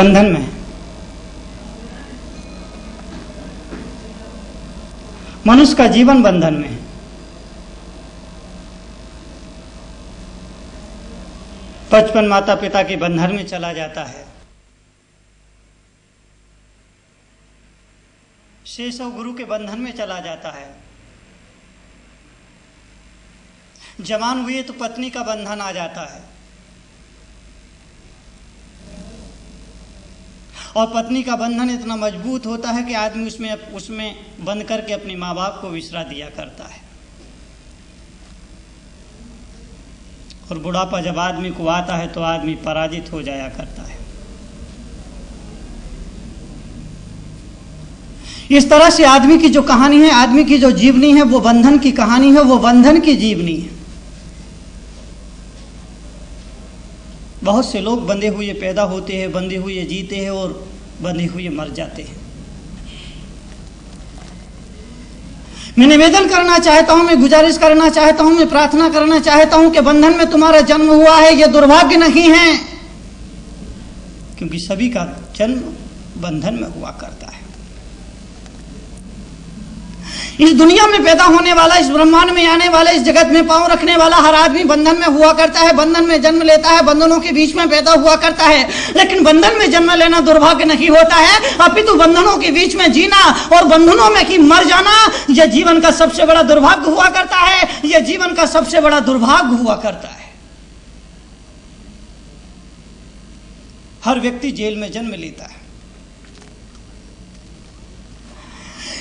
बंधन में है। मनुष्य का जीवन बंधन में है। बचपन माता पिता के बंधन में चला जाता है, शैशव गुरु के बंधन में चला जाता है, जवान हुए तो पत्नी का बंधन आ जाता है, और पत्नी का बंधन इतना मजबूत होता है कि आदमी उसमें बंध करके अपने माँ बाप को विश्राम दिया करता है। और बुढ़ापा जब आदमी को आता है तो आदमी पराजित हो जाया करता है। इस तरह से आदमी की जो कहानी है, आदमी की जो जीवनी है, वो बंधन की कहानी है, वो बंधन की जीवनी है। बहुत से लोग बंधे हुए पैदा होते हैं, बंधे हुए जीते हैं और बंधे हुए मर जाते हैं। मैं निवेदन करना चाहता हूं, मैं गुजारिश करना चाहता हूं, मैं प्रार्थना करना चाहता हूं कि बंधन में तुम्हारा जन्म हुआ है, यह दुर्भाग्य नहीं है, क्योंकि सभी का जन्म बंधन में हुआ करता है। इस दुनिया में पैदा होने वाला, इस ब्रह्मांड में आने वाला, इस जगत में पांव रखने वाला हर आदमी बंधन में हुआ करता है, बंधन में जन्म लेता है, बंधनों के बीच में पैदा हुआ करता है। लेकिन बंधन में जन्म लेना दुर्भाग्य नहीं होता है, अपितु बंधनों के बीच में जीना और बंधनों में की मर जाना, यह जीवन का सबसे बड़ा दुर्भाग्य हुआ करता है। यह जीवन का सबसे बड़ा दुर्भाग्य हुआ करता है। हर व्यक्ति जेल में जन्म लेता है।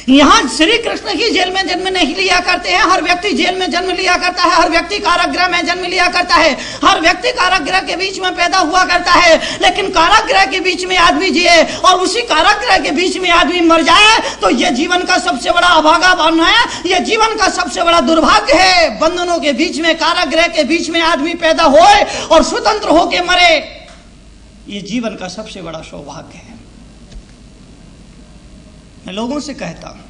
यहां श्री कृष्ण ही जेल में जन्म नहीं लिया करते हैं, हर व्यक्ति जेल में जन्म लिया करता है, हर व्यक्ति कारागृह में जन्म लिया करता है, हर व्यक्ति कारागृह के बीच में पैदा हुआ करता है। लेकिन कारागृह के बीच में आदमी जिए और उसी कारागृह के बीच में आदमी मर जाए तो यह जीवन का सबसे बड़ा अभागापन है, यह जीवन का सबसे बड़ा दुर्भाग्य है। बंधनों के बीच में, कारागृह के बीच में आदमी पैदा होए और स्वतंत्र होके मरे, यह जीवन का सबसे बड़ा सौभाग्य है। मैं लोगों से कहता हूं,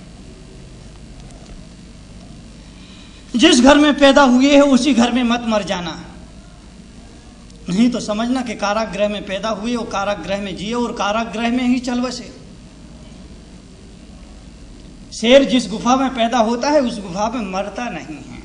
जिस घर में पैदा हुए हैं उसी घर में मत मर जाना। नहीं तो समझना कि कारागृह में पैदा हुए और कारागृह में जिए और कारागृह में ही चल बसे। शेर जिस गुफा में पैदा होता है उस गुफा में मरता नहीं है।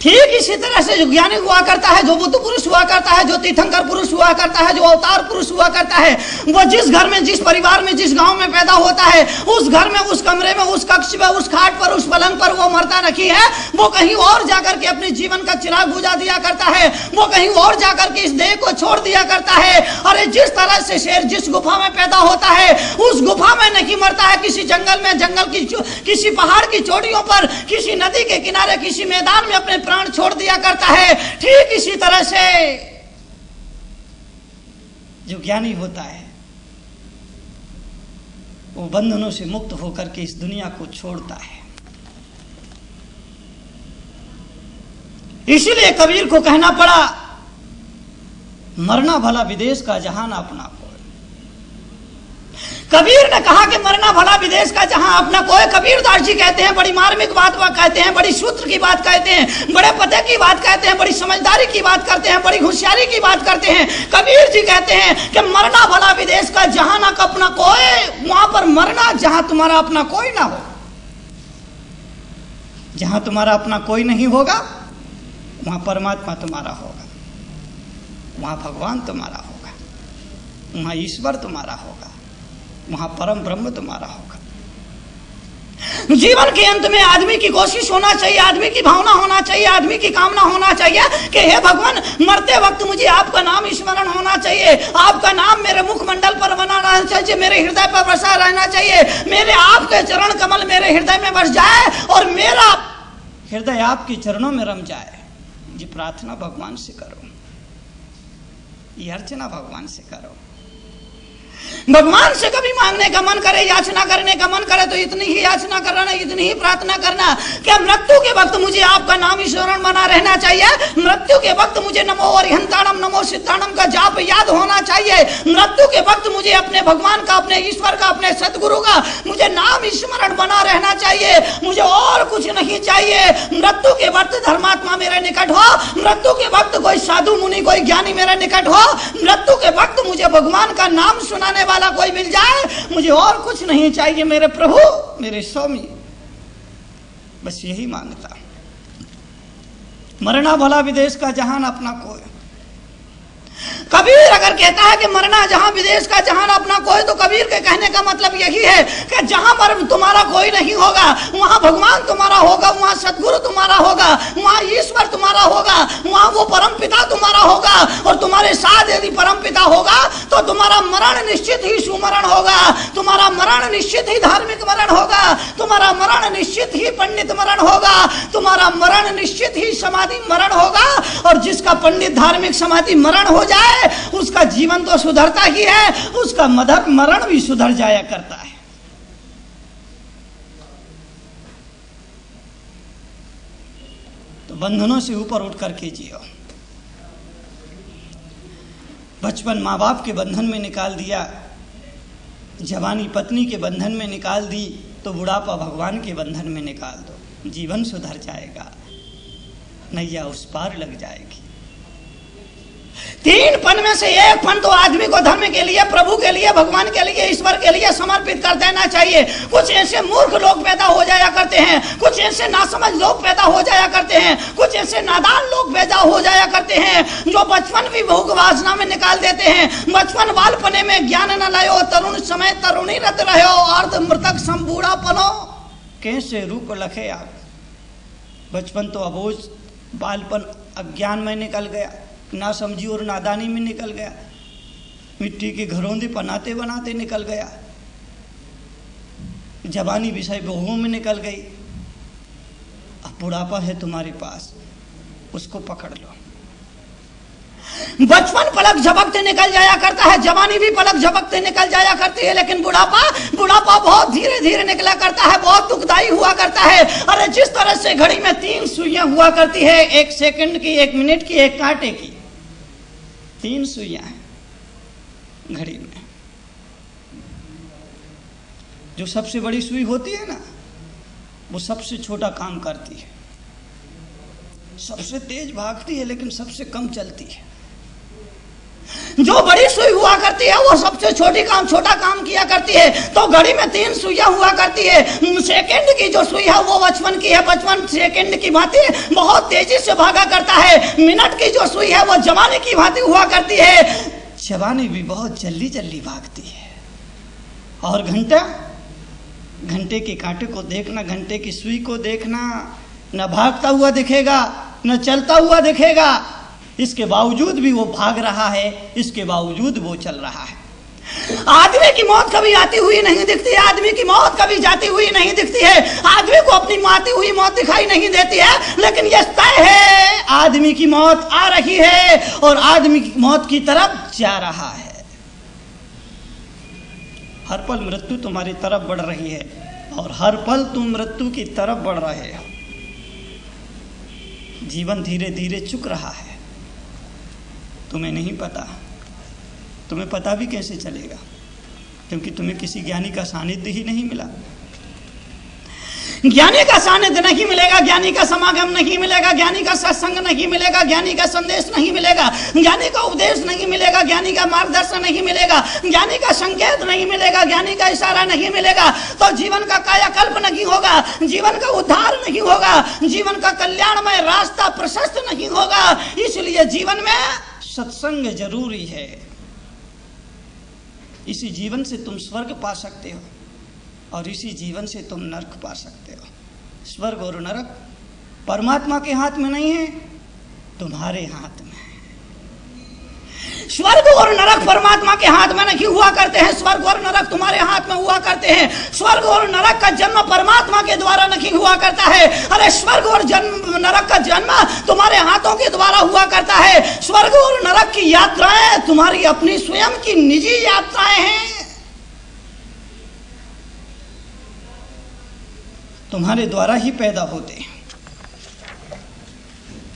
ठीक इसी तरह से जो ज्ञानी हुआ करता है, जो बुद्ध पुरुष हुआ करता है, जो तीर्थंकर पुरुष हुआ करता है, जो अवतार पुरुष हुआ करता है, वो जिस घर में, जिस परिवार में, जिस गांव में पैदा होता है, उस घर में, उस कमरे में, उस कक्ष में, उस खाट पर, उस पलंग पर वो मरता नहीं है। वो कहीं और जाकर के अपने जीवन का चिराग बुझा दिया करता है, वो कहीं और जाकर के इस देह को छोड़ दिया करता है। अरे जिस तरह से शेर जिस गुफा में पैदा होता है उस गुफा में नहीं मरता है, किसी जंगल में, जंगल की किसी पहाड़ की चोटियों पर, किसी नदी के किनारे, किसी मैदान में अपने प्राण छोड़ दिया करता है। ठीक इसी तरह से जो ज्ञानी होता है वो बंधनों से मुक्त होकर के इस दुनिया को छोड़ता है। इसीलिए कबीर को कहना पड़ा, मरना भला विदेश का जहान अपना कोई। कबीर ने कहा कि मरना भला विदेश का जहां अपना कोई। कबीरदास जी कहते हैं, बड़ी मार्मिक बात कहते हैं, बड़ी सूत्र की बात कहते हैं, बड़े पते की बात कहते हैं, बड़ी समझदारी की बात करते हैं, बड़ी होशियारी की बात करते हैं। कबीर जी कहते हैं कि मरना भला विदेश का जहां ना अपना कोई। वहां पर मरना जहां तुम्हारा अपना कोई ना हो। जहां तुम्हारा अपना कोई नहीं होगा वहां परमात्मा तुम्हारा होगा, वहां भगवान तुम्हारा होगा, वहां ईश्वर तुम्हारा होगा, वहां परम ब्रह्म तुम्हारा होगा। जीवन के अंत में आदमी की कोशिश होना चाहिए, आदमी की भावना होना चाहिए, आदमी की कामना होना चाहिए कि हे भगवान, मरते वक्त मुझे आपका नाम स्मरण होना चाहिए, आपका नाम मेरे मुखमंडल पर बना रहना चाहिए, मेरे हृदय पर बसा रहना चाहिए, मेरे आपके चरण कमल मेरे हृदय में बस जाए और मेरा हृदय आपके चरणों में रम जाए। ये प्रार्थना भगवान से करो, ये अर्चना भगवान से करो। भगवान से कभी मांगने का मन करे, याचना करने का मन करे तो इतनी ही याचना करना, इतनी ही प्रार्थना करना कि मृत्यु के वक्त मुझे आपका नाम स्मरण बना रहना चाहिए। मृत्यु के वक्त मुझे नमो अरिहंताणम, नमो सिद्धाणम का जाप याद होना चाहिए। मृत्यु के वक्त मुझे अपने भगवान का, अपने ईश्वर का, अपने सदगुरु का मुझे नाम स्मरण बना रहना चाहिए, मुझे और कुछ नहीं चाहिए। मृत्यु के वक्त धर्मात्मा मेरे निकट हो, मृत्यु के वक्त कोई साधु मुनि, कोई ज्ञानी मेरे निकट हो, मृत्यु के वक्त मुझे भगवान का नाम सुनाने वाला कोई मिल जाए, मुझे और कुछ नहीं चाहिए मेरे प्रभु, मेरे स्वामी। बस यही मांगता। मरना भला विदेश का जहान अपना कोई। कबीर अगर कहता है कि मरना जहां विदेश का जहान अपना कोई, तो कबीर के कहने का मतलब यही है कि जहां पर तुम्हारा कोई नहीं होगा वहां भगवान तुम्हारा होगा, वहां सदगुरु तुम्हारा होगा, वहां ईश्वर तुम्हारा होगा, वहां वो परम पिता तुम्हारा होगा। और तुम्हारे साथ यदि परम पिता होगा तो तुम्हारा मरण निश्चित ही सुमरण होगा, तुम्हारा मरण निश्चित ही धार्मिक मरण होगा, तुम्हारा मरण निश्चित ही पंडित मरण होगा, तुम्हारा मरण निश्चित ही समाधि मरण होगा। और जिसका पंडित धार्मिक समाधि मरण हो जाए उसका जीवन तो सुधरता ही है, उसका मरण भी सुधर जाया करता है। तो बंधनों से ऊपर उठ करके जियो। बचपन माँ बाप के बंधन में निकाल दिया, जवानी पत्नी के बंधन में निकाल दी, तो बुढ़ापा भगवान के बंधन में निकाल दो, जीवन सुधर जाएगा, नैया उस पार लग जाएगी। तीन फन में से एक फन तो आदमी को धर्म के लिए, प्रभु के लिए, भगवान के लिए, ईश्वर के लिए समर्पित कर देना चाहिए। कुछ ऐसे मूर्ख लोग पैदा हो जाया करते हैं, कुछ ऐसे नासमझ लोग पैदा हो जाया करते हैं, कुछ ऐसे नादान लोग पैदा हो जाया करते हैं जो बचपन भी भोग वासना में निकाल देते हैं। बचपन बालपने में ज्ञान न लायो, तरुण समय तरुणी रत रहो, अर्ध मृतक संबूढ़ा पनो कैसे रूप लखे आप। बचपन तो अबोझ, बालपन अज्ञान में निकल गया, ना समझी और नादानी में निकल गया, मिट्टी के घरौंदे बनाते बनाते निकल गया, जवानी विषय बहुओं में निकल गई। अब बुढ़ापा है तुम्हारे पास, उसको पकड़ लो। बचपन पलक झपकते निकल जाया करता है, जवानी भी पलक झपकते निकल जाया करती है, लेकिन बुढ़ापा बहुत धीरे धीरे निकला करता है, बहुत दुखदाई हुआ करता है। अरे जिस तरह से घड़ी में 3 सुइयां हुआ करती है, 1 सेकंड की, 1 मिनट की, 1 कांटे की, 3 सुइयां हैं घड़ी में। जो सबसे बड़ी सुई होती है ना, वो सबसे छोटा काम करती है, सबसे तेज भागती है लेकिन सबसे कम चलती है। जो बड़ी सुई हुआ करती है वो सबसे छोटा काम किया करती है। तो घड़ी में 3 सुइयां हुआ करती है। सेकंड की जो सुई है वो बचपन की है, बचपन सेकंड की भांति बहुत तेजी से भागा करता है। मिनट की जो सुई है वो जवानी की भांति हुआ करती है, जवानी भी बहुत जल्दी जल्दी भागती है। और घंटे के कांटे को देखना, घंटे की सुई को देखना, न भागता हुआ दिखेगा न चलता हुआ दिखेगा, इसके बावजूद भी वो भाग रहा है, इसके बावजूद वो चल रहा है। आदमी की मौत कभी आती हुई नहीं दिखती है, आदमी की मौत कभी जाती हुई नहीं दिखती है, आदमी को अपनी आती हुई मौत दिखाई नहीं देती है, लेकिन यह तय है आदमी की मौत आ रही है और आदमी की मौत की तरफ जा रहा है। हर पल मृत्यु तुम्हारी तरफ बढ़ रही है और हर पल तुम मृत्यु की तरफ बढ़ रहे हो। जीवन धीरे धीरे चुक रहा है, तुम्हें नहीं पता। तुम्हें पता भी कैसे चलेगा, क्योंकि तुम्हें किसी ज्ञानी का सानिध्य ही नहीं मिला। ज्ञानी का सानिध्य नहीं मिलेगा, ज्ञानी का समागम नहीं मिलेगा, ज्ञानी का सत्संग नहीं मिलेगा, ज्ञानी का संदेश नहीं मिलेगा, ज्ञानी का उपदेश नहीं मिलेगा, ज्ञानी का मार्गदर्शन नहीं मिलेगा, ज्ञानी का संकेत नहीं मिलेगा, ज्ञानी का इशारा नहीं मिलेगा, तो जीवन का कायाकल्प नहीं होगा, जीवन का उद्धार नहीं होगा, जीवन का कल्याणमय रास्ता प्रशस्त नहीं होगा। इसलिए जीवन में सत्संग जरूरी है। इसी जीवन से तुम स्वर्ग पा सकते हो और इसी जीवन से तुम नरक पा सकते हो। स्वर्ग और नरक परमात्मा के हाथ में नहीं है, तुम्हारे हाथ में है। स्वर्ग और नरक परमात्मा के हाथ में नहीं हुआ करते हैं, स्वर्ग और नरक तुम्हारे हाथ में हुआ करते हैं। स्वर्ग और नरक का जन्म परमात्मा के द्वारा नहीं हुआ करता है। अरे स्वर्ग और नरक का जन्म तुम्हारे हाथों के द्वारा हुआ करता है। स्वर्ग और नरक की यात्राएं तुम्हारी अपनी स्वयं की निजी यात्राएं हैं। तुम्हारे द्वारा ही पैदा होते हैं।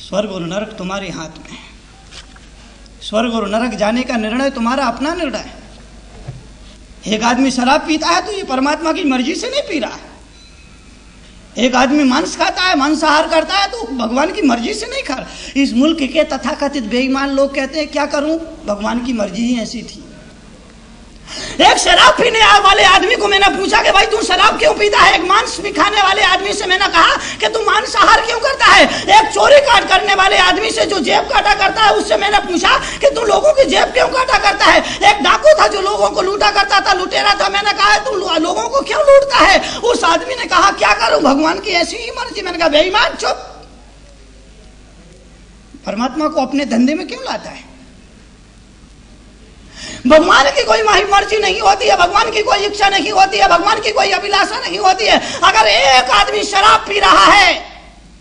स्वर्ग और नरक तुम्हारे हाथ में है। स्वर्ग और नरक जाने का निर्णय तुम्हारा अपना निर्णय है। एक आदमी शराब पीता है तो ये परमात्मा की मर्जी से नहीं पी रहा है। एक आदमी मांस खाता है, मांसाहार करता है तो भगवान की मर्जी से नहीं खा रहा। इस मुल्क के तथाकथित बेईमान लोग कहते हैं क्या करूं, भगवान की मर्जी ही ऐसी थी। एक शराब पीने वाले आदमी को मैंने पूछा कि भाई तू शराब क्यों पीता है। एक मांस भी खाने वाले आदमी से मैंने कहा कि तू मांसाहार क्यों करता है। एक चोरी काट करने वाले आदमी से जो जेब काटा करता है उससे मैंने पूछा कि तू लोगों की जेब क्यों काटा करता है। एक डाकू था जो लोगों को लूटा करता था, लुटेरा था, मैंने कहा तू लोगों को क्यों लूटता है। उस आदमी ने कहा क्या करूं, भगवान की ऐसी ही मर्जी। मैंने कहा बेईमान चुप, परमात्मा को अपने धंधे में क्यों लाता है। भगवान की कोई मर्जी नहीं होती है, भगवान की कोई इच्छा नहीं होती है, भगवान की कोई अभिलाषा नहीं होती है। अगर एक आदमी शराब पी रहा है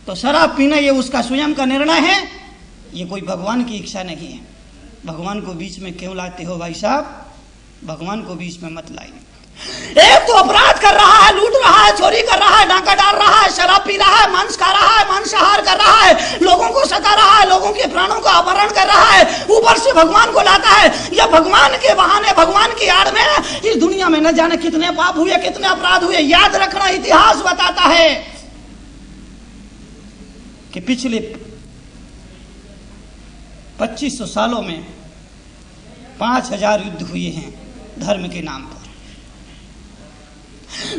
तो शराब पीना ये उसका स्वयं का निर्णय है, ये कोई भगवान की इच्छा नहीं है। भगवान को बीच में क्यों लाते हो भाई साहब, भगवान को बीच में मत लाइए। एक तो अपराध कर रहा है, लूट रहा है, चोरी कर रहा है, डाका डाल रहा है, शराब पी रहा है, मांस खा रहा है, मांसाहार कर रहा है, लोगों को सता रहा है, लोगों के प्राणों का अपहरण कर रहा है, ऊपर से भगवान को लाता है। या भगवान के बहाने, भगवान की आड़ में इस दुनिया में न जाने कितने पाप हुए, कितने अपराध हुए। याद रखना, इतिहास बताता है कि पिछले 2500 सालों में 5000 युद्ध हुए हैं धर्म के नाम पर।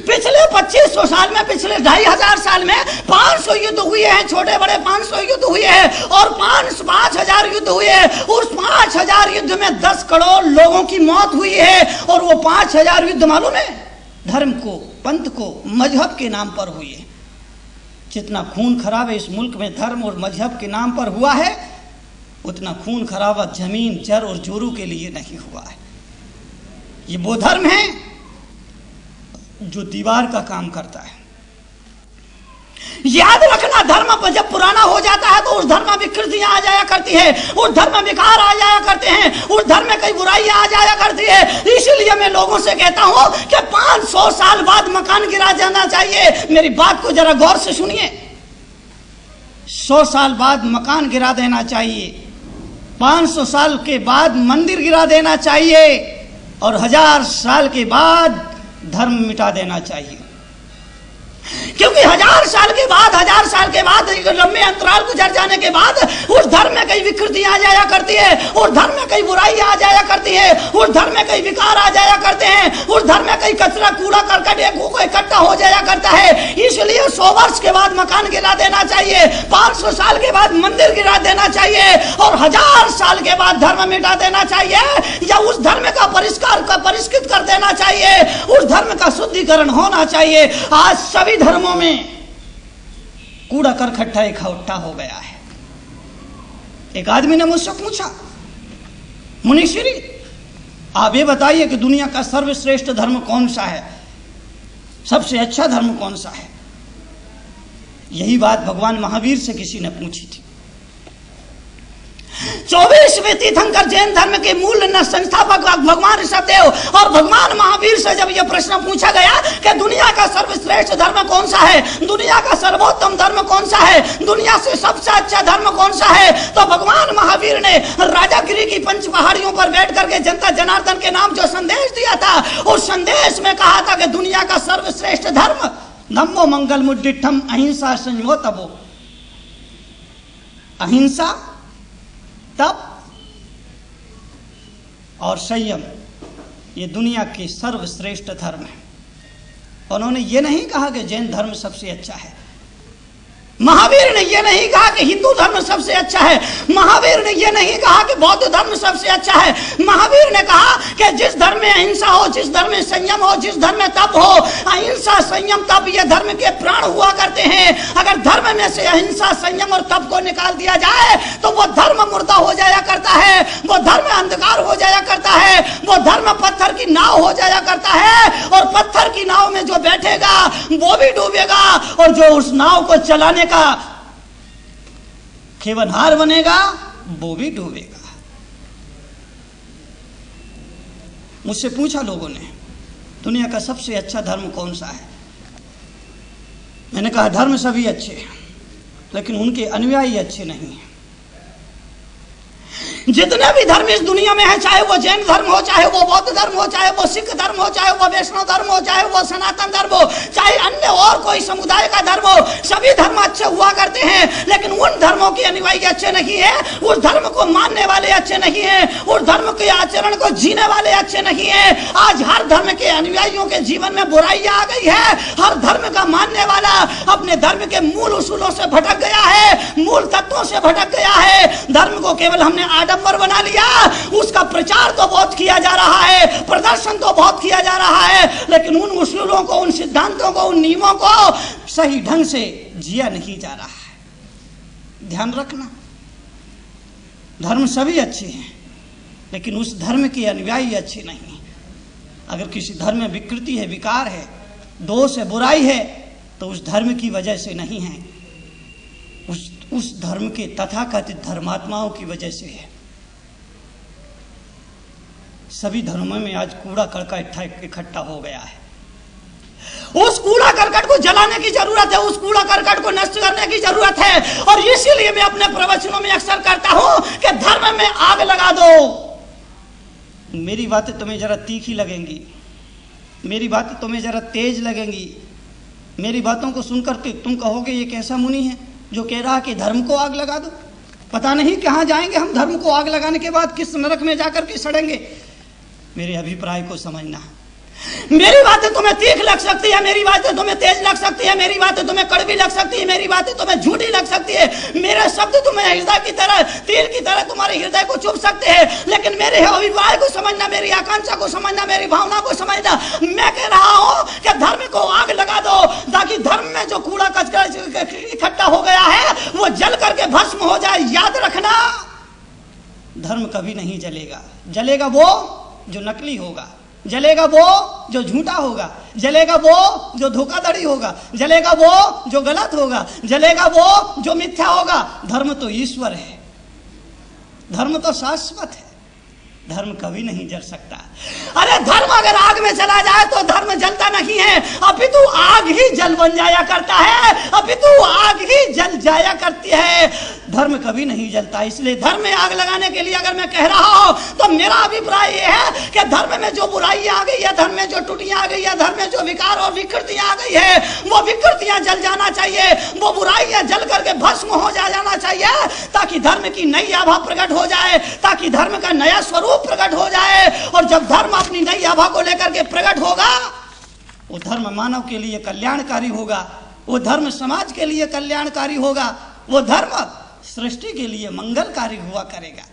पिछले 2500 साल में, पिछले 2500 साल में 500 युद्ध हुए हैं, छोटे बड़े 500 युद्ध हुए हैं और 5000 युद्ध हुए हैं। उस 5000 युद्ध में 10 करोड़ लोगों की मौत हुई है। और वो 5000 युद्ध मालूम है धर्म को, पंथ को, मजहब के नाम पर हुए। जितना खून खराब है इस मुल्क में धर्म और मजहब के नाम पर हुआ है, उतना खून खराबा जमीन, जर और जोरू के लिए नहीं हुआ है। ये वो धर्म है जो दीवार का काम करता है। याद रखना, धर्म जब पुराना हो जाता है तो उस धर्म में विकृतियां आ जाया करती है, उस धर्म में विकार आ जाया करते हैं, उस धर्म में कई बुराइयां आ जाया करती है। इसलिए मैं लोगों से कहता हूं कि 500 साल बाद मकान गिरा जाना चाहिए। मेरी बात को जरा गौर से सुनिए। 100 साल बाद मकान गिरा देना चाहिए, 500 साल के बाद मंदिर गिरा देना चाहिए और 1000 साल के बाद धर्म मिटा देना चाहिए। क्योंकि 1000 साल के बाद लंबे अंतराल गुजर जाने के बाद उस धर्म में कई विकृतियां आ जाया करती है, उस धर्म में कई बुराइयां आ जाया करती है, उस धर्म में कई विकार आ जाया करते हैं, उस धर्म में कई कचरा कूड़ा करकट इकट्ठा हो जाया करता है। इसलिए 100 वर्ष के बाद मकान गिरा देना चाहिए, 500 साल के बाद मंदिर गिरा देना चाहिए और 1000 साल के बाद धर्म मिटा देना चाहिए या उस धर्म का परिष्कृत कर देना चाहिए, उस धर्म का शुद्धिकरण होना चाहिए। आज सभी धर्मों में कूड़ा करकट्टा इकट्ठा हो गया है। एक आदमी ने मुझसे पूछा, मुनीश्वरी आप ये बताइए कि दुनिया का सर्वश्रेष्ठ धर्म कौन सा है, सबसे अच्छा धर्म कौन सा है। यही बात भगवान महावीर से किसी ने पूछी थी। 24वें तीर्थंकर जैन धर्म के मूल संस्थापक भगवान ऋषभदेव और भगवान महावीर से जब यह प्रश्न पूछा गया कि दुनिया का सर्वश्रेष्ठ धर्म कौन सा है, दुनिया का सर्वोत्तम धर्म कौन सा है, दुनिया से सबसे अच्छा धर्म कौन सा है, तो भगवान महावीर ने राजागिरी की 5 पहाड़ियों पर बैठ करके जनता जनार्दन के नाम जो संदेश दिया था, उस संदेश में कहा था कि दुनिया का सर्वश्रेष्ठ धर्म धम्मो मंगल मुद्दिठम अहिंसा संयमो तपो। अहिंसा, तप और संयम ये दुनिया के सर्वश्रेष्ठ धर्म है। उन्होंने ये नहीं कहा कि जैन धर्म सबसे अच्छा है, महावीर ने यह नहीं कहा कि हिंदू धर्म सबसे अच्छा है, महावीर ने यह नहीं कहा कि बौद्ध धर्म सबसे अच्छा है। महावीर ने कहा कि जिस धर्म में अहिंसा हो, जिस धर्म में संयम हो, जिस धर्म में तप हो, अहिंसा संयम तप ये धर्म के प्राण हुआ करते हैं। अगर धर्म में से अहिंसा संयम और तप को निकाल दिया जाए तो वो धर्म मुर्दा हो जाया करता है, वो धर्म अंधकार हो जाया करता है, वो धर्म पत्थर की नाव हो जाया करता है और पत्थर की नाव में जो बैठेगा वो भी डूबेगा और जो उस नाव को चलाने का खेवनहार बनेगा वो भी डूबेगा। मुझसे पूछा लोगों ने दुनिया का सबसे अच्छा धर्म कौन सा है। मैंने कहा धर्म सभी अच्छे हैं लेकिन उनके अनुयायी अच्छे नहीं हैं। जितने भी धर्म इस दुनिया में है, चाहे वो जैन धर्म हो, चाहे वो बौद्ध धर्म हो, चाहे वो सिख धर्म हो, चाहे वो वैष्णव धर्म हो, चाहे वो सनातन धर्म हो, चाहे अन्य और कोई समुदाय का धर्म हो, सभी धर्म अच्छे हुआ करते हैं, लेकिन उन धर्मों के अनुयायी अच्छे नहीं है, उस धर्म को मानने वाले अच्छे नहीं है, उस धर्म के आचरण को जीने वाले अच्छे नहीं है। आज हर धर्म के अनुयायियों के जीवन में बुराई आ गई है। हर धर्म का मानने वाला अपने धर्म के मूल उसूलों से भटक गया है, मूल तत्वों से भटक गया है। धर्म को केवल हमने आडंबर बना लिया, उसका प्रचार तो बहुत किया जा रहा है, प्रदर्शन तो बहुत किया जा रहा है, लेकिन उन उसूलों को, उन सिद्धांतों को, उन नियमों को सही ढंग से जिया नहीं जा रहा है। ध्यान रखना, धर्म सभी अच्छे हैं, लेकिन उस धर्म के अनुयायी अच्छे नहीं। अगर किसी धर्म में विकृति है, विकार है, दोष है, बुराई है, तो उस धर्म की वजह से नहीं है, उस धर्म के तथाकथित धर्मात्माओं की वजह से है। सभी धर्मों में आज कूड़ा करकट इकट्ठा हो गया है। उस कूड़ा करकट को जलाने की जरूरत है, उस कूड़ा करकट को नष्ट करने की जरूरत है। और इसीलिए मैं अपने प्रवचनों में अक्सर करता हूं कि धर्म में आग लगा दो। मेरी बातें तुम्हें जरा तीखी लगेंगी, मेरी बातें तुम्हें जरा तेज लगेंगी, मेरी बातों को सुनकर के तुम कहोगे ये कैसा मुनि है जो कह रहा कि धर्म को आग लगा दो। पता नहीं कहां जाएंगे हम धर्म को आग लगाने के बाद, किस नरक में जाकर के सड़ेंगे। मेरे अभिप्राय को समझना। मेरी बातें तुम्हें तीख लग सकती है, मेरी बातें तुम्हें तेज लग सकती है, मेरी बातें तुम्हें कड़वी लग सकती है, मेरी बातें तुम्हें झूठी लग सकती है, मेरे शब्द तुम्हें हृदय की तरह, तीर की तरह तुम्हारे हृदय को चुभ सकते हैं, लेकिन मेरे अभिप्राय को समझना, मेरी आकांक्षा को समझना, मेरी भावना को समझना। मैं कह रहा हूं कि धर्म को आग लगा दो, ताकि धर्म में जो कूड़ा कचरा इकट्ठा हो गया है वो जल करके भस्म हो जाए। याद रखना, धर्म कभी नहीं जलेगा। जलेगा वो जो नकली होगा, जलेगा वो जो झूठा होगा, जलेगा वो जो धोखाधड़ी होगा, जलेगा वो जो गलत होगा, जलेगा वो जो मिथ्या होगा। धर्म तो ईश्वर है, धर्म तो शाश्वत है, धर्म कभी नहीं जल सकता। अरे धर्म अगर आग में चला जाए तो धर्म जलता नहीं है, अभी तो आग ही जल बन जाया करता है, अभी तो आग ही जल जाया करती है, धर्म कभी नहीं जलता। इसलिए धर्म में आग लगाने के लिए अगर मैं कह रहा हूं तो मेरा अभिप्राय यह है कि धर्म में जो बुराई आ गई है, धर्म में जो टूटियां आ गई है, धर्म में जो विकार और विकृतियां आ गई है, वो विकृतियां जल जाना चाहिए, वो बुराइयां जल करके भस्म हो जाना चाहिए, ताकि धर्म की नई आभा प्रकट हो जाए, ताकि धर्म का नया स्वरूप प्रकट हो जाए। और जब धर्म अपनी नई आभा को लेकर के प्रकट होगा, वो धर्म मानव के लिए कल्याणकारी होगा, वो धर्म समाज के लिए कल्याणकारी होगा, वो धर्म सृष्टि के लिए मंगलकारी हुआ करेगा।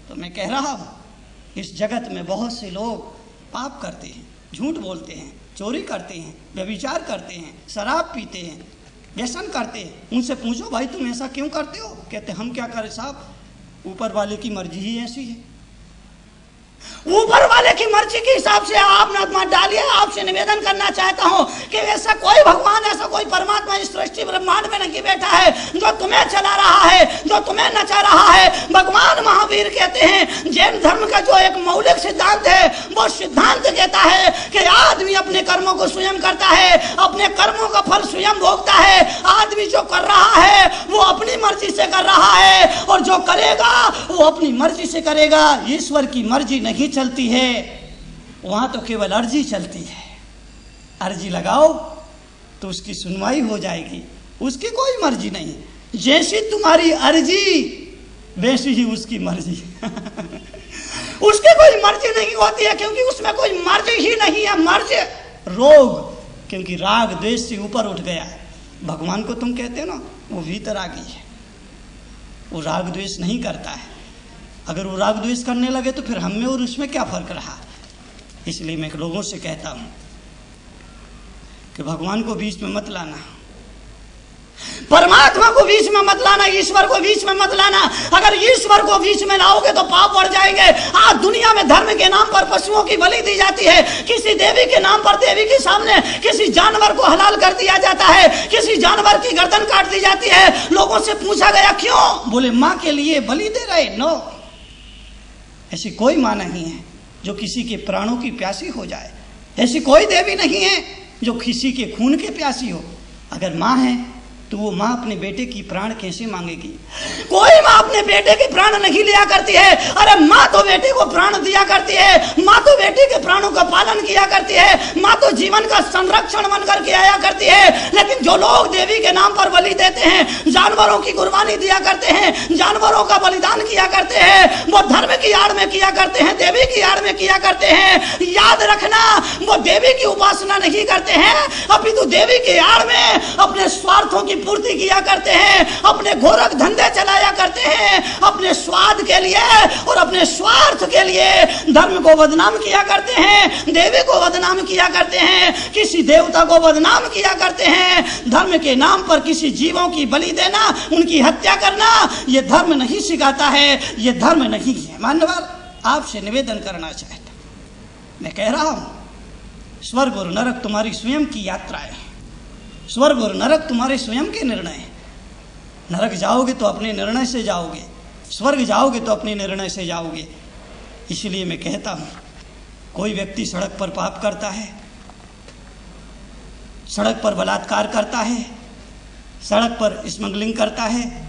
तो मैं कह रहा हूं, इस जगत में बहुत से लोग पाप करते हैं, झूठ बोलते हैं, चोरी करते हैं, व्यभिचार करते हैं, शराब पीते हैं, व्यसन करते हैं। उनसे पूछो भाई तुम ऐसा क्यों करते हो? कहते हम क्या करें साहब, ऊपर वाले की मर्जी ही ऐसी है। ऊपर वाले की मर्जी के हिसाब से आप मत डालिए। आपसे निवेदन करना चाहता हूं कि ऐसा कोई भगवान, ऐसा कोई परमात्मा इस सृष्टि ब्रह्मांड में नहीं बैठा है जो तुम्हें चला रहा है, जो तुम्हें नचा रहा है। भगवान महावीर कहते हैं, जैन धर्म का जो एक मौलिक सिद्धांत है, वो सिद्धांत कहता है कि आदमी अपने कर्मों को स्वयं करता है, अपने कर्मों का फल स्वयं भोगता है। आदमी जो कर रहा है वो अपनी मर्जी से कर रहा है, और जो करेगा वो अपनी मर्जी से करेगा। ईश्वर की मर्जी नहीं चलती है, वहां तो केवल अर्जी चलती है। अर्जी लगाओ तो उसकी सुनवाई हो जाएगी, उसकी कोई मर्जी नहीं। जैसी तुम्हारी अर्जी वैसी ही उसकी मर्जी उसकी कोई मर्जी नहीं होती है, क्योंकि उसमें कोई मर्जी ही नहीं है। मर्ज रोग, क्योंकि राग द्वेष से ऊपर उठ गया है। भगवान को तुम कहते हो ना, वो वीतरागी है, वो राग द्वेष नहीं करता है। अगर वो राग द्वेष करने लगे तो फिर हम में और उसमें क्या फर्क रहा। इसलिए मैं लोगों से कहता हूं कि भगवान को बीच में मत लाना, परमात्मा को बीच में मत लाना, ईश्वर को बीच में मत लाना। अगर ईश्वर को बीच में लाओगे तो पाप बढ़ जाएंगे। आज दुनिया में धर्म के नाम पर पशुओं की बलि दी जाती है, किसी देवी के नाम पर देवी के सामने किसी जानवर को हलाल कर दिया जाता है, किसी जानवर की गर्दन काट दी जाती है। लोगों से पूछा गया क्यों? बोले माँ के लिए बलि दे रहे। नो, ऐसी कोई माँ नहीं है जो किसी के प्राणों की प्यासी हो जाए। ऐसी कोई देवी नहीं है जो किसी के खून के प्यासी हो। अगर माँ है तो वो माँ अपने बेटे की प्राण कैसे मांगेगी? कोई माँ अपने बेटे के प्राण नहीं लिया करती है। अरे माँ तो बेटे को प्राण दिया करती है, माँ तो बेटे के प्राणों का पालन किया करती है, माँ तो जीवन का संरक्षण बन करके आया करती है। लेकिन जो लोग देवी के नाम पर बलि देते हैं, जानवरों की कुर्बानी दिया करते हैं, जानवरों का बलिदान किया करते हैं, वो धर्म की आड़ में किया करते हैं, देवी की आड़ में किया करते हैं। याद रखना, वो देवी की उपासना नहीं करते हैं, अपितु देवी की आड़ में अपने स्वार्थों की पूर्ति किया करते हैं, अपने गोरख धंधे चलाया करते हैं, अपने स्वाद के लिए और अपने स्वार्थ के लिए धर्म को बदनाम किया करते हैं, देवी को बदनाम किया करते हैं, किसी देवता को बदनाम किया करते हैं। धर्म के नाम पर किसी जीवों की बलि देना, उनकी हत्या करना, यह धर्म नहीं सिखाता है, यह धर्म नहीं है। मान्यवर, आपसे निवेदन करना चाहता, मैं कह रहा हूं, स्वर्ग और नरक तुम्हारी स्वयं की यात्रा है, स्वर्ग और नरक तुम्हारे स्वयं के निर्णय हैं। नरक जाओगे तो अपने निर्णय से जाओगे, स्वर्ग जाओगे तो अपने निर्णय से जाओगे। इसलिए मैं कहता हूं, कोई व्यक्ति सड़क पर पाप करता है, सड़क पर बलात्कार करता है, सड़क पर स्मगलिंग करता है,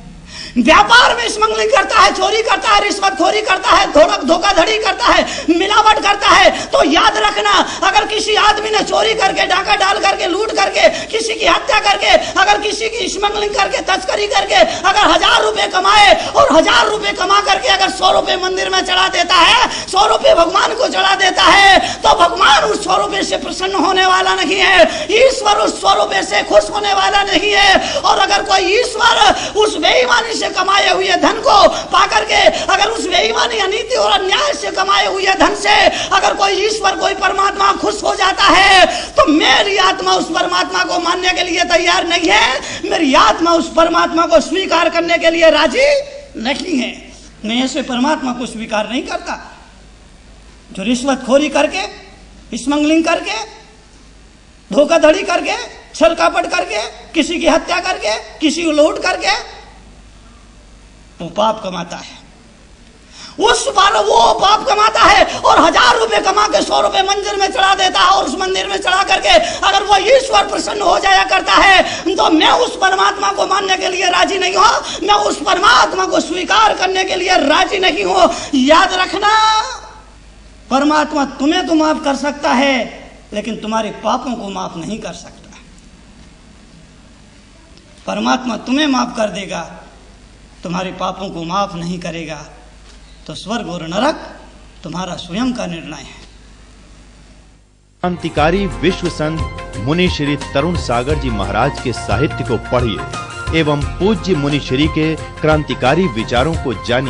व्यापार में स्मगलिंग करता है, चोरी करता है, रिश्वतखोरी करता है, धोखाधड़ी करता है, मिलावट करता है, तो याद रखना, अगर किसी आदमी ने चोरी करके, डाका डाल करके, लूट करके, किसी की हत्या करके, अगर किसी की स्मगलिंग करके, तस्करी करके अगर 1000 रुपए कमाए और 1000 रुपए कमा करके अगर 100 रुपए मंदिर में चढ़ा देता है, 100 रुपए भगवान को चढ़ा देता है, तो भगवान उस 100 रुपए से प्रसन्न होने वाला नहीं है, ईश्वर उस 100 रुपए से खुश होने वाला नहीं है। और अगर कोई ईश्वर उस बेईमानी से कमाए हुए धन को पाकर के, अगर उस बेईमानी, अनीति और अन्याय से कमाए हुए धन से अगर कोई ईश्वर, कोई परमात्मा खुश हो जाता है, तो मेरी आत्मा उस परमात्मा को मानने के लिए तैयार नहीं है, मेरी आत्मा उस परमात्मा को स्वीकार करने के लिए राजी नहीं है। मैं ऐसे परमात्मा को स्वीकार नहीं करता जो रिश्वतखोरी करके, स्मगलिंग करके, धोखाधड़ी करके, छल कपट करके, किसी की हत्या करके, किसी को लूट करके वो पाप कमाता है। उस बार वो पाप कमाता है और 1000 रुपए कमा के 100 रुपए मंदिर में चढ़ा देता है, और उस मंदिर में चढ़ा करके अगर वो ईश्वर प्रसन्न हो जाया करता है, तो मैं उस परमात्मा को मानने के लिए राजी नहीं हूं, मैं उस परमात्मा को स्वीकार करने के लिए राजी नहीं हूं। याद रखना, परमात्मा तुम्हें तो माफ कर सकता है, लेकिन तुम्हारे पापों को माफ नहीं कर सकता। परमात्मा तुम्हें माफ कर देगा, तुम्हारे पापों को माफ नहीं करेगा। तो स्वर्ग और नरक तुम्हारा स्वयं का निर्णय है। क्रांतिकारी विश्व संत मुनि श्री तरुण सागर जी महाराज के साहित्य को पढ़िए एवं पूज्य मुनि श्री के क्रांतिकारी विचारों को जानिए।